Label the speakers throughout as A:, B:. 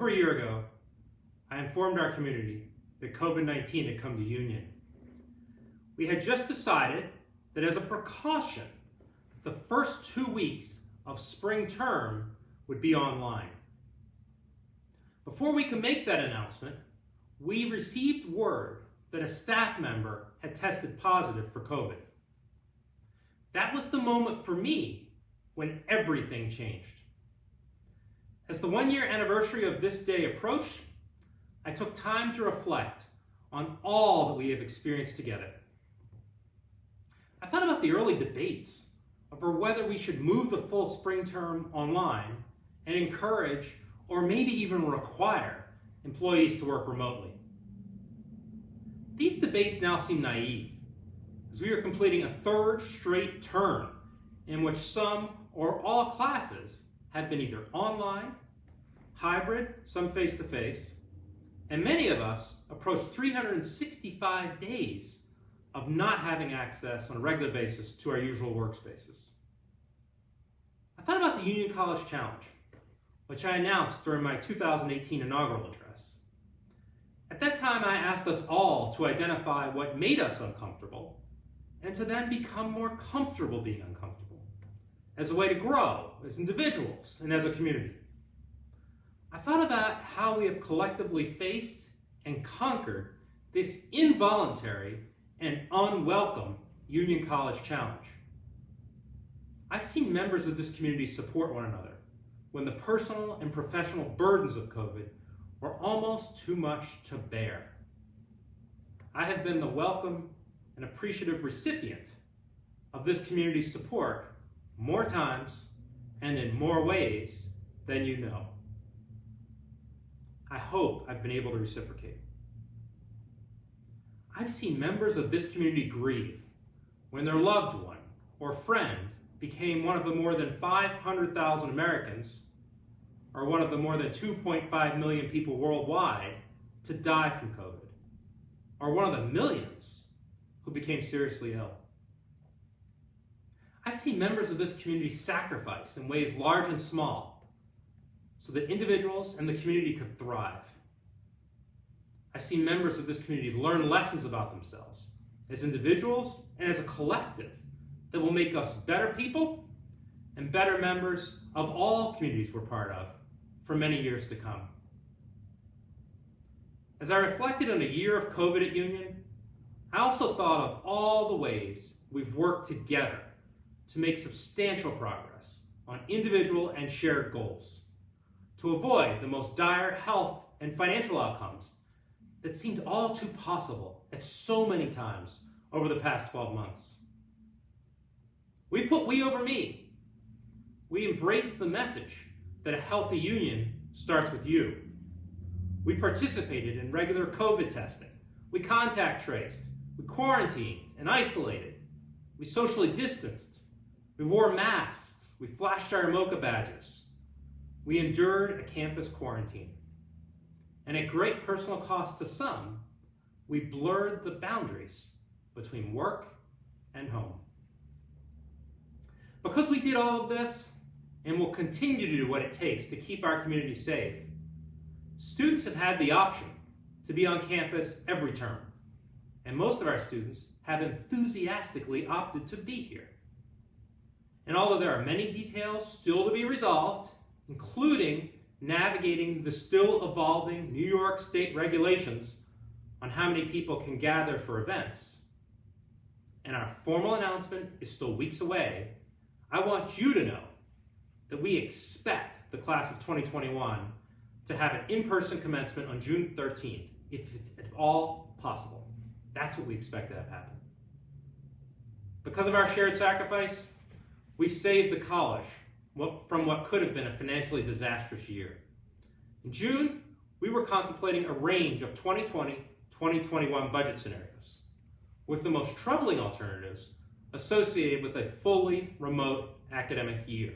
A: Over a year ago, I informed our community that COVID-19 had come to Union. We had just decided that as a precaution, the first 2 weeks of spring term would be online. Before we could make that announcement, we received word that a staff member had tested positive for COVID. That was the moment for me when everything changed. As the 1-year anniversary of this day approached, I took time to reflect on all that we have experienced together. I thought about the early debates over whether we should move the full spring term online and encourage, or maybe even require, employees to work remotely. These debates now seem naive, as we are completing a third straight term in which some or all classes have been either online, hybrid, some face-to-face, and many of us approach 365 days of not having access on a regular basis to our usual workspaces. I thought about the Union College Challenge, which I announced during my 2018 inaugural address. At that time, I asked us all to identify what made us uncomfortable and to then become more comfortable being uncomfortable as a way to grow as individuals and as a community. I thought about how we have collectively faced and conquered this involuntary and unwelcome Union College Challenge. I've seen members of this community support one another when the personal and professional burdens of COVID were almost too much to bear. I have been the welcome and appreciative recipient of this community's support more times and in more ways than you know. I hope I've been able to reciprocate. I've seen members of this community grieve when their loved one or friend became one of the more than 500,000 Americans, or one of the more than 2.5 million people worldwide, to die from COVID, or one of the millions who became seriously ill. I've seen members of this community sacrifice in ways large and small so that individuals and the community could thrive. I've seen members of this community learn lessons about themselves as individuals and as a collective that will make us better people and better members of all communities we're part of for many years to come. As I reflected on a year of COVID at Union, I also thought of all the ways we've worked together to make substantial progress on individual and shared goals, to avoid the most dire health and financial outcomes that seemed all too possible at so many times over the past 12 months. We put we over me. We embraced the message that a healthy union starts with you. We participated in regular COVID testing. We contact traced. We quarantined and isolated. We socially distanced. We wore masks. We flashed our MOCA badges. We endured a campus quarantine. And at great personal cost to some, we blurred the boundaries between work and home. Because we did all of this, and will continue to do what it takes to keep our community safe, students have had the option to be on campus every term, and most of our students have enthusiastically opted to be here. And although there are many details still to be resolved, including navigating the still evolving New York State regulations on how many people can gather for events, and our formal announcement is still weeks away, I want you to know that we expect the class of 2021 to have an in-person commencement on June 13th, if it's at all possible. That's what we expect to have happen. Because of our shared sacrifice, we've saved the college from what could have been a financially disastrous year. In June, we were contemplating a range of 2020-2021 budget scenarios, with the most troubling alternatives associated with a fully remote academic year.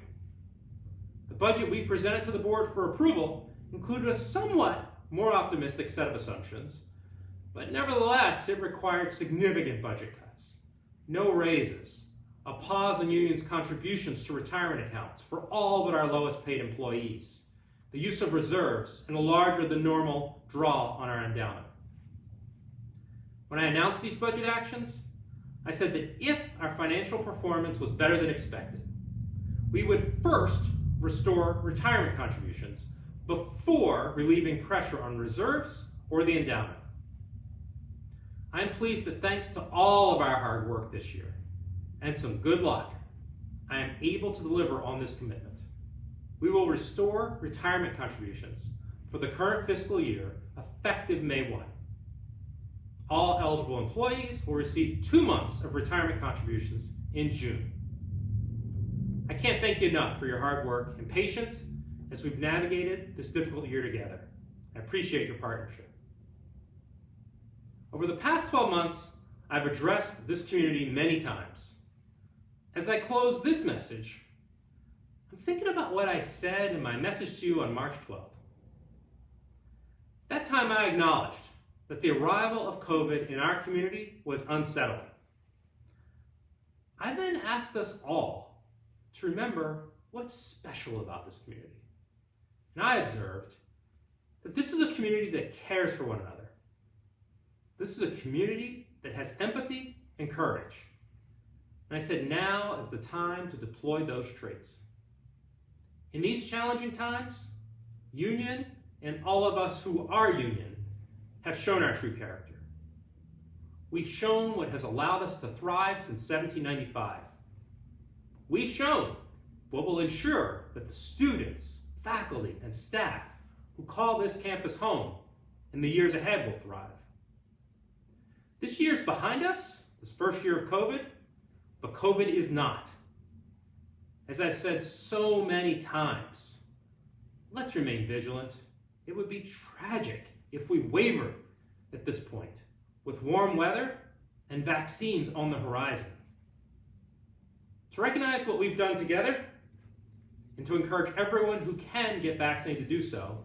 A: The budget we presented to the board for approval included a somewhat more optimistic set of assumptions, but nevertheless, it required significant budget cuts, no raises, a pause in unions' contributions to retirement accounts for all but our lowest paid employees, the use of reserves, and a larger than normal draw on our endowment. When I announced these budget actions, I said that if our financial performance was better than expected, we would first restore retirement contributions before relieving pressure on reserves or the endowment. I'm pleased that thanks to all of our hard work this year and some good luck, I am able to deliver on this commitment. We will restore retirement contributions for the current fiscal year effective May 1. All eligible employees will receive 2 months of retirement contributions in June. I can't thank you enough for your hard work and patience as we've navigated this difficult year together. I appreciate your partnership. Over the past 12 months, I've addressed this community many times. As I close this message, I'm thinking about what I said in my message to you on March 12th. That time I acknowledged that the arrival of COVID in our community was unsettling. I then asked us all to remember what's special about this community. And I observed that this is a community that cares for one another. This is a community that has empathy and courage. And I said now is the time to deploy those traits. In these challenging times, Union and all of us who are Union have shown our true character. We've shown what has allowed us to thrive since 1795. We've shown what will ensure that the students, faculty, and staff who call this campus home in the years ahead will thrive. This year's behind us, this first year of COVID, but COVID is not. As I've said so many times, let's remain vigilant. It would be tragic if we wavered at this point, with warm weather and vaccines on the horizon. To recognize what we've done together, and to encourage everyone who can get vaccinated to do so,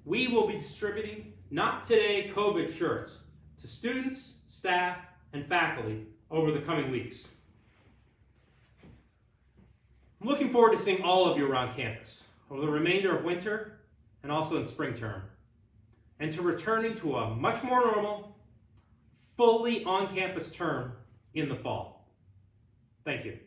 A: we will be distributing Not Today COVID shirts to students, staff, and faculty over the coming weeks. I'm looking forward to seeing all of you around campus over the remainder of winter and also in spring term, and to returning to a much more normal, fully on-campus term in the fall. Thank you.